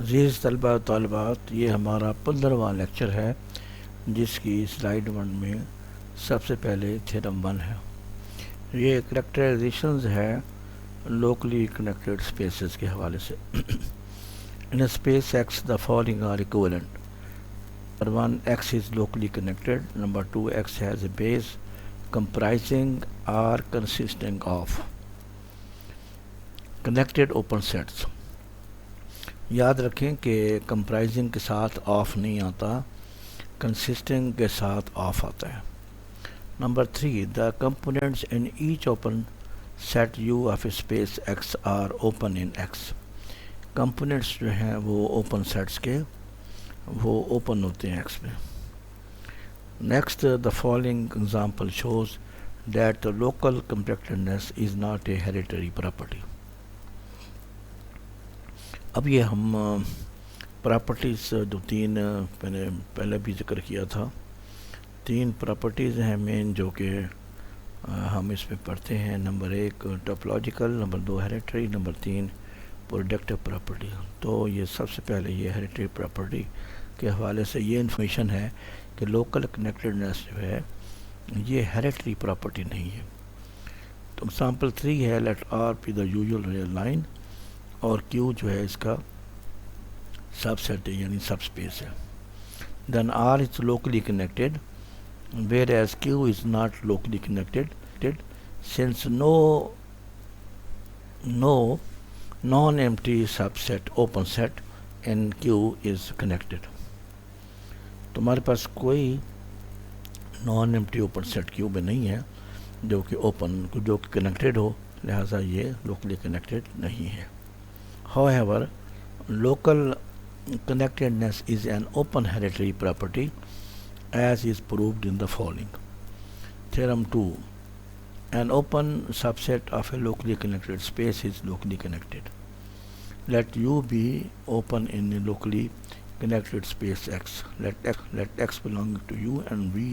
عزیز طلبہ و طالبات، یہ ہمارا 15واں لیکچر ہے جس کی سلائیڈ 1 میں سب سے پہلے تھیورم 1 ہے۔ یہ کریکٹرائزیشنز ہے لوکلی کنیکٹڈ اسپیسز کے حوالے سے۔ In space X the following are equivalent. Number 1 X is locally connected. Number 2 x has a base comprising or consisting of connected open sets۔ یاد رکھیں کہ کمپرائزنگ کے ساتھ آف نہیں آتا، کنسسٹنگ کے ساتھ آف آتا ہے۔ Number 3 the components in each open set U of a space X are open in X۔ Components جو ہیں وہ اوپن سیٹس کے وہ اوپن ہوتے ہیں ایکس میں۔ Next the following example shows that the local compactedness is not a hereditary property۔ اب یہ ہم پراپرٹیز جو تین پہلے بھی ذکر کیا تھا، تین پراپرٹیز ہیں مین جو کہ ہم اس میں پڑھتے ہیں۔ Number 1 topological, number 2 hereditary, number 3 productive property. تو یہ سب سے پہلے یہ ہیریڈیٹری پراپرٹی کے حوالے سے یہ انفارمیشن ہے کہ لوکل کنیکٹڈنیس جو ہے یہ ہیریڈیٹری پراپرٹی نہیں ہے۔ تو ایگزامپل 3 ہے let R be the usual real line, اور کیو جو ہے اس کا سب سیٹ ہے یعنی سب اسپیس ہے۔ Then R is locally connected whereas Q is not locally connected since no non-empty subset open set in Q is connected۔ تو ہمارے پاس کوئی non empty open set Q میں نہیں ہے جو کہ اوپن جو کہ کنیکٹڈ ہو، لہٰذا یہ locally connected نہیں ہے۔ However, local connectedness is an open hereditary property as is proved in the following. Theorem 2. An open subset of a locally connected space is locally connected. Let U be open in a locally connected space X. Let X belong to U and V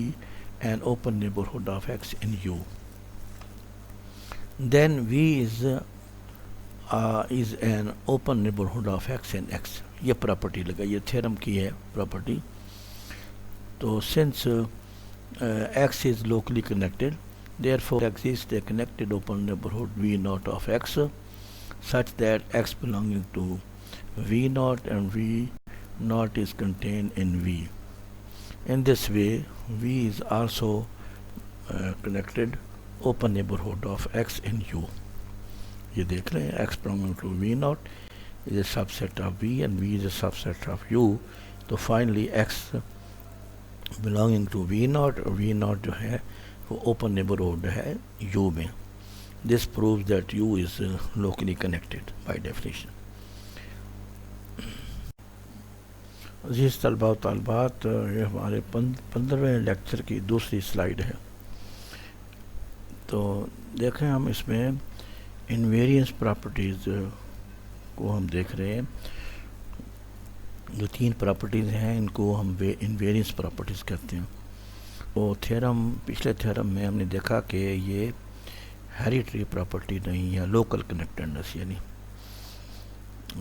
an open neighborhood of X in U. Then V is an open neighborhood of X in X۔ یہ property لگا، یہ theorem کی ہے property. تو since X is locally connected, therefore exists a connected open neighborhood V naught of X such that X belonging to V naught and V naught is contained in V۔ In this way, V is also connected open neighborhood of X in U۔ یہ دیکھ لیں X belonging to V naught is a subset of V and V is a subset of U۔ تو finally X belonging to V naught اور V naught جو ہے وہ open neighborhood ہے U میں۔ This proves that U is locally connected by definition۔ عزیز طلبہ و طالبات، یہ ہمارے 15ویں لیکچر کی دوسری سلائیڈ ہے۔ تو دیکھیں ہم اس میں انویرینس پراپرٹیز کو ہم دیکھ رہے ہیں۔ جو تین پراپرٹیز ہیں ان کو ہم انویرینس پراپرٹیز کہتے ہیں۔ وہ پچھلے تھیورم میں ہم نے دیکھا کہ یہ ہیریڈیٹری پراپرٹی نہیں ہے، لوکل کنیکٹڈنس یعنی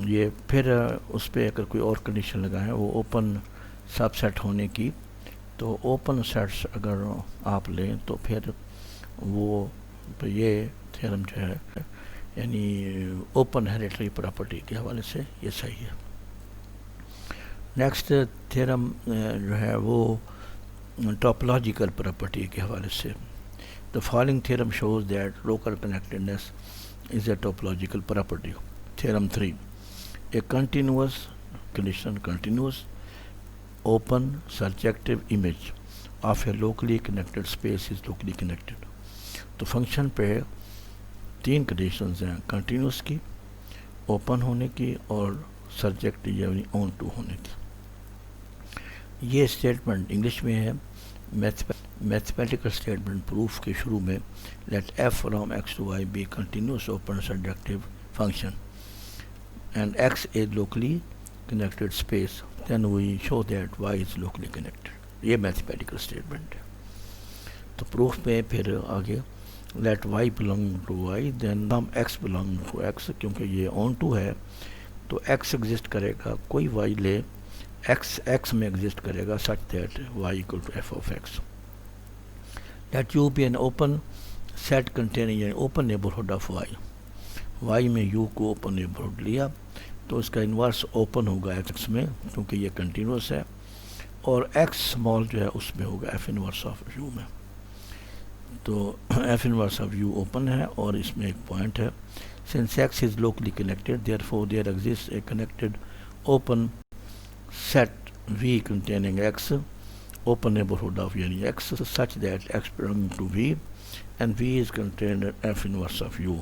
یہ پھر اس پہ اگر کوئی اور کنڈیشن لگائیں وہ اوپن سب سیٹ ہونے کی، تو اوپن سیٹس اگر آپ لیں تو پھر وہ یہ تھیورم جو ہے یعنی اوپن ہیریڈیٹری پراپرٹی کے حوالے سے یہ صحیح ہے۔ نیکسٹ تھیورم جو ہے وہ ٹاپولوجیکل پراپرٹی کے حوالے سے۔ The following theorem shows that local connectedness is a topological property۔ Theorem 3. A continuous open surjective image of a locally connected space is locally connected۔ تو فنکشن پہ تین کنڈیشنز ہیں، کنٹینیوس کی، اوپن ہونے کی اور سرجیکٹ یعنی آن ٹو ہونے کی۔ یہ اسٹیٹمنٹ انگلش میں ہے میتھمیٹیکل اسٹیٹمنٹ پروف کے شروع میں let F from X to Y be continuous open surjective function and X is locally connected space then we show that y is locally connected۔ یہ mathematical statement ہے۔ تو proof میں پھر آگے let y belong to y then x belong to x، کیونکہ یہ on to ہے تو ایکس ایگزسٹ کرے گا، کوئی وائی لے ایکس میں ایگزسٹ کرے گا such that Y equal to F of X. Let U be an open set containing یعنی open neighbourhood of Y. Y میں یو کو اوپن نیبرہڈ لیا تو اس کا انورس اوپن ہوگا ایکس میں کیونکہ یہ کنٹینوس ہے، اور ایکس اسمال جو ہے اس میں ہوگا ایف انورس آف یو میں. تو f inverse of U open ہے اور اس میں ایک پوائنٹ ہے. Since x is locally connected therefore there exist a connected open set V containing x open neighborhood of yani x such that x belonging to v and v is contained at f inverse of u.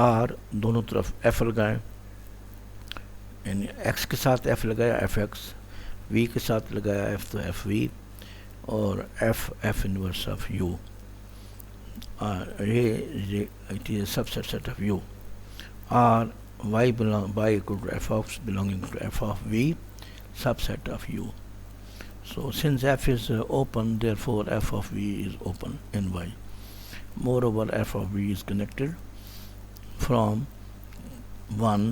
اور دونوں طرف f لگائیں، یعنی x کے ساتھ f لگایا F x, v کے ساتھ لگایا f تو ایف وی، اور f inverse of u. یہ it is a subset set of u. اور y equal to f of belonging to f of v subset of u. So since f is open, therefore f of v is open in y. Moreover, f of v is connected from 1.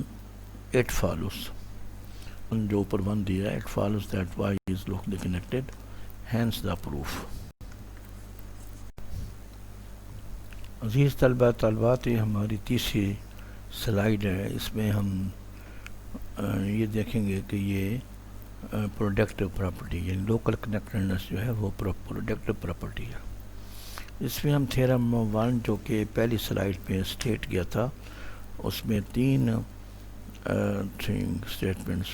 It follows. جو اوپر 1 دیا ہے, it follows that y is locally connected. Hence the proof. عزیز طلبہ طالبات، یہ ہماری تیسری slide ہے. اس میں ہم یہ دیکھیں گے کہ یہ پروڈکٹیو پراپرٹی یعنی لوکل کنیکٹڈنس جو ہے وہ پروڈکٹیو پراپرٹی ہے. اس میں ہم تھیرم 1 جو کہ پہلی سلائیڈ پہ اسٹیٹ کیا تھا، اس میں 3 اسٹیٹمنٹس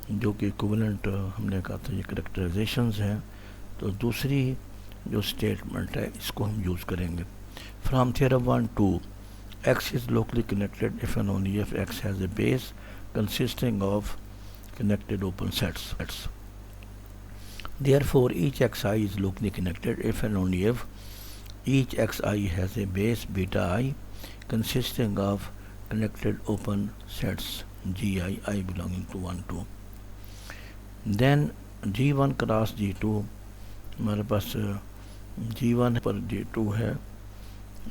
جو کہ ایکویولنٹ ہم نے کہا تھا یہ کریکٹرائزیشنز ہیں. تو دوسری جو اسٹیٹمنٹ ہے اس کو ہم یوز کریں گے. From theorem 1 2 x is locally connected if and only if x has a base consisting of connected open sets. Therefore, each xi is locally connected if and only if each xi has a base beta I consisting of connected open sets gi I belonging to 1 2. Then g1 cross g2 ہمارے پاس g1 پر g2 ہے.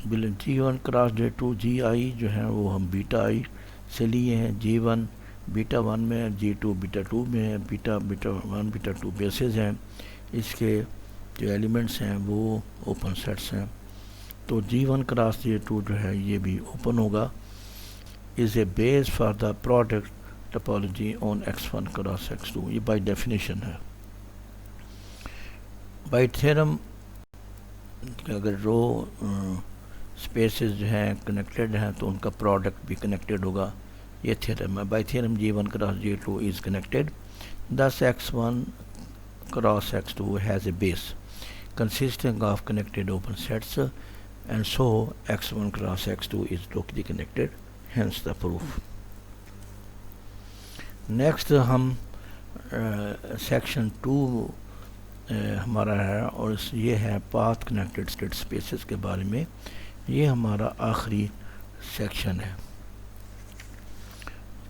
g1 cross g2 gi جو ہے وہ ہم بیٹا I سے لیے ہیں. g1 بیٹا 1 میں ہے، g2 بیٹا 2 میں ہے. بیٹا 1 بیٹا 2 بیسز ہیں، اس کے جو ایلیمنٹس ہیں وہ اوپن سیٹس ہیں. تو g1 کراس g2 جو ہے یہ بھی اوپن ہوگا. Is a base for the product topology on x1 cross x2. یہ بائی ڈیفینیشن ہے. بائی تھیرم اگر رو اسپیسز جو ہیں کنیکٹڈ ہیں تو ان کا پروڈکٹ بھی کنیکٹڈ ہوگا. یہ تھیرم ہے. By theorem g1 cross g2 is connected. Thus x1 cross x2 has a base consisting of connected open sets and so x1 cross x2 is locally connected. Hence the proof. Next ہم section 2 ہمارا ہے اور یہ ہے path connected state spaces کے بارے میں. یہ ہمارا آخری سیکشن ہے.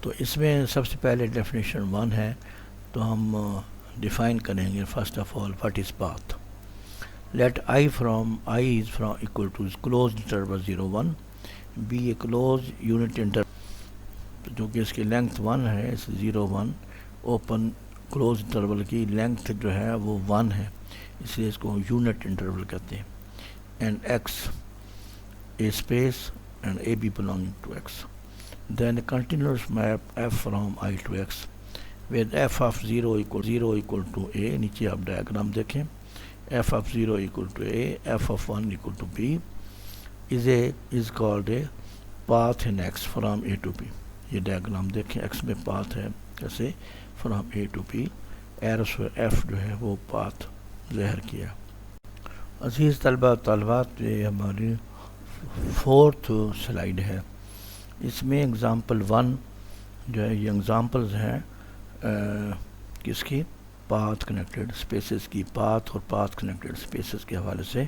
تو اس میں سب سے پہلے ڈیفینیشن 1 ہے تو ہم ڈیفائن کریں گے. First of all what is path. Let I is from equal to closed interval 0 1 be a closed unit interval جو کہ اس کی لینتھ 1 ہے. اس 0 1 اوپن کلوز انٹرول کی لینتھ جو ہے وہ 1 ہے، اس لیے اس کو یونٹ انٹرول کہتے ہیں. And x a space and a b belonging to x. Then a continuous map f from I to x with f of 0 equal to a. نیچے آپ ڈائیگرام دیکھیں. f of 0 equal to a, f of 1 equal to b is called a path in x from a to b. یہ diagram دیکھیں. x میں path ہے کیسے from a to b. Errors f جو ہے وہ پاتھ ظاہر کیا. عزیز طلبہ طالبات، یہ ہماری 4th سلائیڈ ہے. اس میں اگزامپل 1 جو ہے یہ اگزامپلز ہیں کس کی؟ پاتھ کنیکٹڈ اسپیسز کی. پاتھ اور پاتھ کنیکٹڈ اسپیسز کے حوالے سے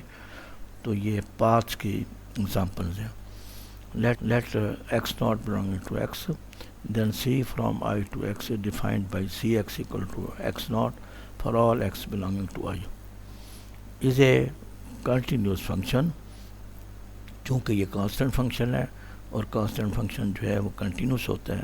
تو یہ پاتھ کی اگزامپلز ہیں. Let x not belonging to x then c from I to x is defined by cx equal to x naught for all x belonging to I is a continuous function. چونکہ یہ constant function ہے اور constant function جو ہے وہ continuous ہوتا ہے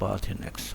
path in X.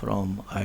from I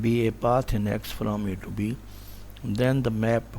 be a path in X from A to B, then the map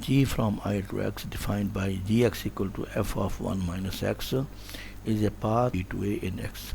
g from I to X defined by gx equal to f of 1 minus x is a path b to a in X.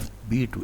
fb to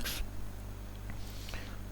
x.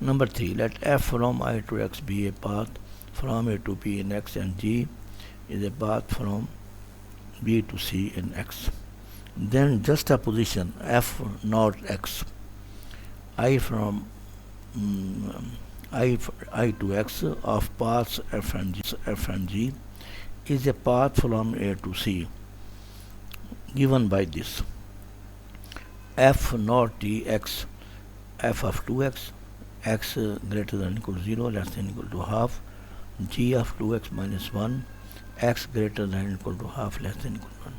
Number 3 let f from I to X be a path from A to B in X and g is a path from B to C in X. Then juxtaposition f not X, I from I to X of paths f and g is a path from A to C given by this: f not dx f of 2x, x greater than equal to 0 less than equal to half, g of 2x minus 1, x greater than equal to half less than equal to 1.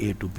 A to B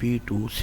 B to C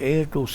A to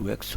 to X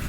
f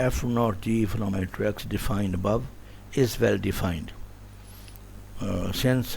f not g from I to X defined above is well defined. Since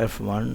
f1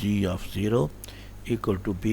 g of 0 equal to b,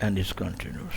and is continuous.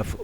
f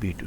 B to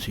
C